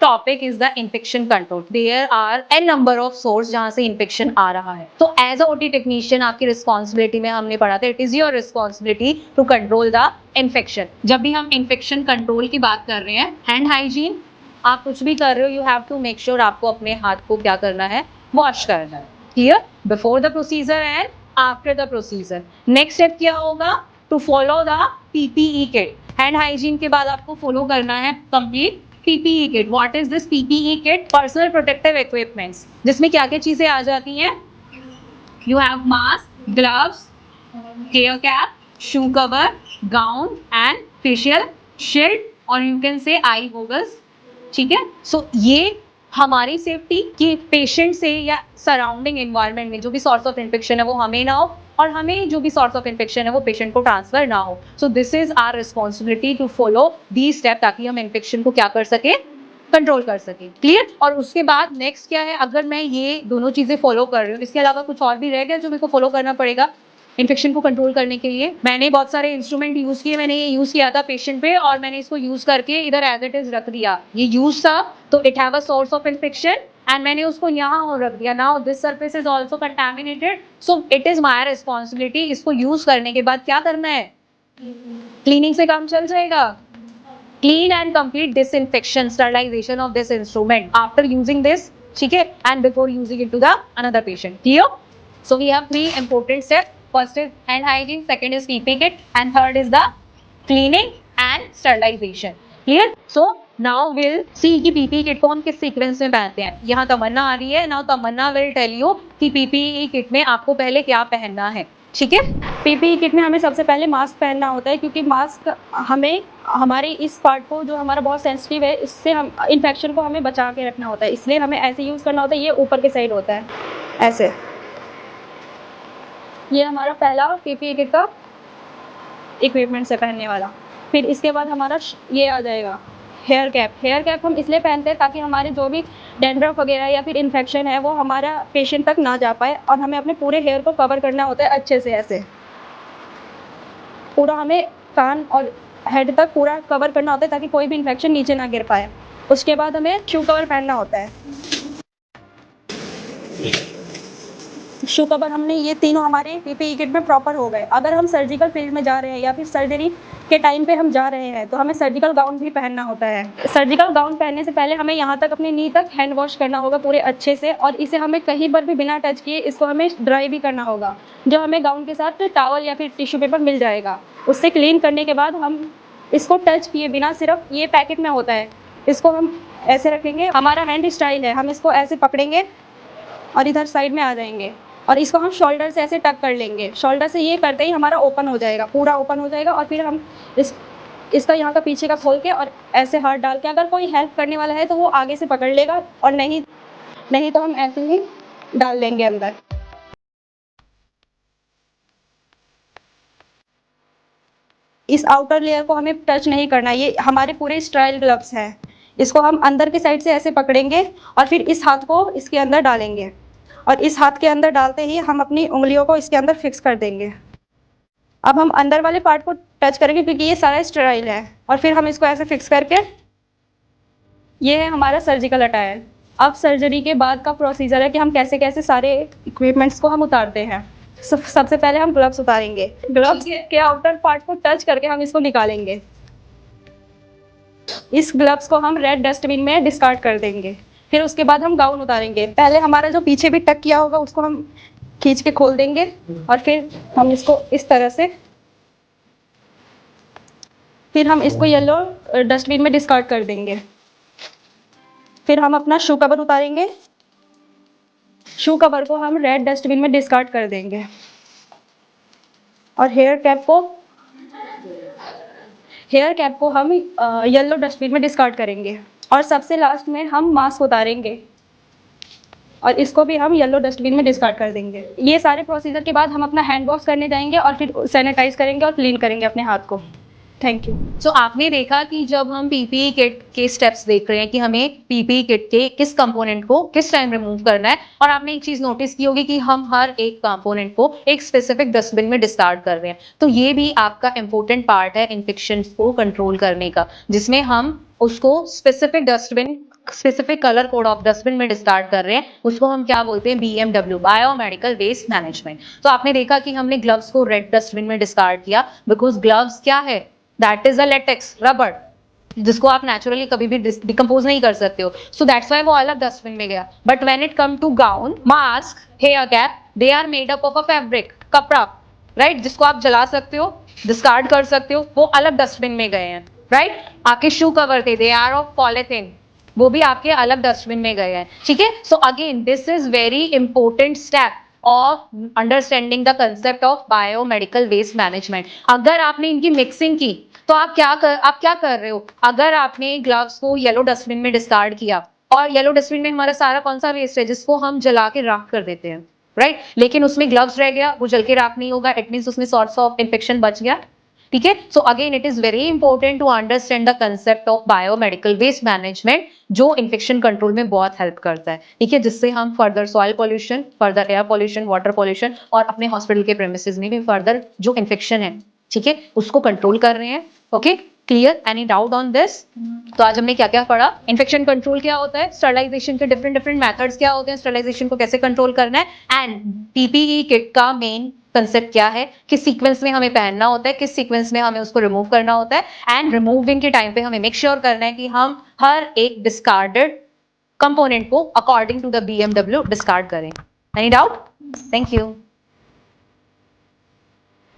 Topic is the infection control. There are an number of source जहां से infection आ रहा है। तो एज अ ओटी टेक्नीशियन आपकी रिस्पॉन्सिबिलिटी में हमने पढ़ा था, it is your responsibility to control the infection. जब भी हम इन्फेक्शन कंट्रोल की बात कर रहे हैं, हैंड हाइजीन, आप कुछ भी कर रहे हो, you have to make sure आपको अपने हाथ को क्या करना है, वॉश करना है। Clear? Before the procedure and after the procedure. Next step क्या होगा? To follow the PPE kit. Hand hygiene के बाद आपको फॉलो करना है complete PPE kit. What is this PPE kit? Personal protective equipments, जिसमें क्या क्या चीजें आ जाती हैं? You have mask, gloves, hair cap, shoe cover, gown and facial shield, और you can say eye goggles. ठीक है? सो ये हमारी सेफ्टी कि पेशेंट से या सराउंडिंग एनवायरनमेंट में जो भी सोर्स ऑफ इन्फेक्शन है वो हमें ना हो, और हमें जो भी सोर्स ऑफ इन्फेक्शन है वो पेशेंट को ट्रांसफर ना हो। So this is our responsibility to follow these step, ताकि हम इन्फेक्शन को क्या कर सके, कंट्रोल कर सके। क्लियर? और उसके बाद नेक्स्ट क्या है? अगर मैं ये दोनों चीजें फॉलो कर रही हूँ, इसके अलावा कुछ और भी रह गया जो मेरे को फॉलो करना पड़ेगा इन्फेक्शन को कंट्रोल करने के लिए? मैंने बहुत सारे इंस्ट्रूमेंट यूज किए। मैंने ये यूज किया था पेशेंट पे, और मैंने इसको यूज करके इधर एज इट इज रख दिया। ये यूज था तो it have a source of infection, and मैंने उसको यहाँ रख दिया। Now this surface is also contaminated, so it is my responsibility इसको यूज करने के बाद क्या करना है? क्लीनिंग से काम चल जाएगा। Clean and complete disinfection, sterilization of this instrument after using this, ठीक है, and before using it to the another patient. Clear? So we have three important steps. First is hand hygiene, second is PPE kit, and third is the cleaning and sterilization. Clear? So now we'll see कि PPE kit को हम किस sequence में पहनते हैं। यहाँ तमन्ना आ रही है। Now Tamannaah will tell you कि PPE kit में आपको पहले क्या पहनना है। ठीक है? पीपीई किट में हमें सबसे पहले मास्क पहनना होता है, क्योंकि मास्क हमें हमारे इस पार्ट को जो हमारा बहुत सेंसिटिव है, इससे हम इन्फेक्शन को हमें बचा के रखना होता है, इसलिए हमें ऐसे यूज़ करना होता है। ये ऊपर के साइड होता है ऐसे। ये हमारा पहला पीपीई किट का इक्विपमेंट है पहनने वाला। फिर इसके बाद हमारा ये आ जाएगा हेयर कैप। हेयर कैप हम इसलिए पहनते हैं ताकि हमारे जो भी डैंड्रफ वगैरह या फिर इन्फेक्शन है वो हमारा पेशेंट तक ना जा पाए, और हमें अपने पूरे हेयर को कवर करना होता है अच्छे से। ऐसे पूरा हमें कान और हेड तक पूरा कवर करना होता है ताकि कोई भी इन्फेक्शन नीचे ना गिर पाए। उसके बाद हमें शू कवर पहनना होता है। शू कवर हमने ये तीनों हमारे पीपीई किट में प्रॉपर हो गए। अगर हम सर्जिकल फील्ड में जा रहे हैं या फिर सर्जरी के टाइम पे हम जा रहे हैं तो हमें सर्जिकल गाउन भी पहनना होता है। सर्जिकल गाउन पहनने से पहले हमें यहाँ तक अपनी नी तक हैंड वॉश करना होगा पूरे अच्छे से, और इसे हमें कहीं पर भी बिना टच किए इसको हमें ड्राई भी करना होगा, जो हमें गाउन के साथ टॉवल या फिर टिश्यू पेपर मिल जाएगा। उससे क्लीन करने के बाद हम इसको टच किए बिना, सिर्फ ये पैकेट में होता है, इसको हम ऐसे रखेंगे। हमारा हैंड स्टाइल है, हम इसको ऐसे पकड़ेंगे और इधर साइड में आ जाएंगे, और इसको हम शोल्डर से ऐसे टक कर लेंगे। शोल्डर से ये करते ही हमारा ओपन हो जाएगा, पूरा ओपन हो जाएगा। और फिर हम इसका यहाँ का पीछे का खोल के और ऐसे हाथ डाल के, अगर कोई हेल्प करने वाला है तो वो आगे से पकड़ लेगा, और नहीं तो हम ऐसे ही डाल लेंगे अंदर। इस आउटर लेयर को हमें टच नहीं करना। ये हमारे पूरे स्टाइल ग्लव्स हैं। इसको हम अंदर की साइड से ऐसे पकड़ेंगे और फिर इस हाथ को इसके अंदर डालेंगे, और इस हाथ के अंदर डालते ही हम अपनी उंगलियों को इसके अंदर फिक्स कर देंगे। अब हम अंदर वाले पार्ट को टच करेंगे क्योंकि ये सारा स्टेराइल है, और फिर हम इसको ऐसे फिक्स करके, ये है हमारा सर्जिकल अटायर। अब सर्जरी के बाद का प्रोसीजर है कि हम कैसे कैसे सारे इक्विपमेंट्स को हम उतारते हैं। सबसे पहले हम ग्लव्स उतारेंगे। ग्लव्स के आउटर पार्ट को टच करके हम इसको निकालेंगे। इस ग्लव्स को हम रेड डस्टबिन में डिस्कार्ड कर देंगे। फिर उसके बाद हम गाउन उतारेंगे। पहले हमारा जो पीछे भी टक किया होगा उसको हम खींच के खोल देंगे, और फिर हम इसको इस तरह से, फिर हम इसको येलो डस्टबिन में डिस्कार्ड कर देंगे। फिर हम अपना शू कवर उतारेंगे। शू कवर को हम रेड डस्टबिन में डिस्कार्ड कर देंगे, और हेयर कैप को हम येलो डस्टबिन में डिस्कार्ड करेंगे। और सबसे लास्ट में हम मास्क उतारेंगे, और इसको भी हम येलो डस्टबिन में डिस्कार्ड कर देंगे। ये सारे प्रोसीजर के बाद हम अपना हैंड वॉश करने जाएंगे, और फिर सैनिटाइज करेंगे और क्लीन करेंगे अपने हाथ को। Thank you. सो आपने देखा कि जब हम पीपीई किट के स्टेप्स देख रहे हैं कि हमें पीपीई किट के किस कंपोनेंट को किस टाइम रिमूव करना है, और आपने एक चीज नोटिस की होगी कि हम हर एक कंपोनेंट को एक स्पेसिफिक डस्टबिन में डिस्कार्ड कर रहे हैं। तो ये भी आपका इंपॉर्टेंट पार्ट है इन्फेक्शन को कंट्रोल करने का, जिसमें हम उसको specific dustbin specific colour code of dustbin में डिस्कार्ड कर रहे हैं, उसको हम क्या बोलते हैं, BMW, बायोमेडिकल वेस्ट मैनेजमेंट। तो आपने देखा कि हमने ग्लव्स को रेड डस्टबिन में डिस्कार्ड किया, बिकॉज ग्लव्स क्या है, that is a latex, rubber, जिसको आप नेचुरली कभी भी डिकम्पोज नहीं कर सकते हो, सो दैट्स वाई वो अलग डस्टबिन में गया। But when it come to gown, mask, hair cap, they are made up of a fabric, कपड़ा, राइट, जिसको आप जला सकते हो, डिस्कार्ड कर सकते हो, वो अलग डस्टबिन में गए हैं, राइट। आपके शू कवर थे, दे आर ऑफ पॉलिथीन, वो भी आपके अलग डस्टबिन में गए हैं, ठीक है। So again this is very important step of understanding the concept of biomedical waste management. अगर आपने इनकी मिक्सिंग की तो आप क्या कर रहे हो, अगर आपने ग्लव्स को येलो डस्टबिन में डिस्कार्ड किया, और येलो डस्टबिन में हमारा सारा कौन सा वेस्ट है, जिसको हम जला के राख कर देते हैं, राइट, लेकिन उसमें ग्लव्स रह गया, वो जल के राख नहीं होगा, इट मींस उसमें सॉर्ट्स ऑफ इन्फेक्शन बच गया, ठीक है। So again it is very important to understand the concept of biomedical waste management, जो इन्फेक्शन कंट्रोल में बहुत हेल्प करता है, ठीक है, जिससे हम further soil pollution, further air pollution, water pollution, और अपने हॉस्पिटल के प्रेमिसेस में भी फर्दर जो इन्फेक्शन है, ठीक है, उसको कंट्रोल कर रहे हैं। Okay, clear, any doubt on this? तो आज हमने क्या क्या पढ़ा, इन्फेक्शन कंट्रोल क्या होता है, स्टरलाइजेशन के डिफरेंट डिफरेंट मेथड्स क्या होते हैं, स्टरलाइजेशन को कैसे कंट्रोल करना है, एंड PPE किट का मेन कंसेप्ट क्या है, किस सीक्वेंस में हमें पहनना होता है, किस सीक्वेंस में हमें उसको रिमूव करना होता है, एंड रिमूविंग के टाइम पे हमें मेक श्योर करना है कि हम हर एक डिस्कार्डेड कंपोनेंट को according to the BMW discard करें। Any doubt? Thank you.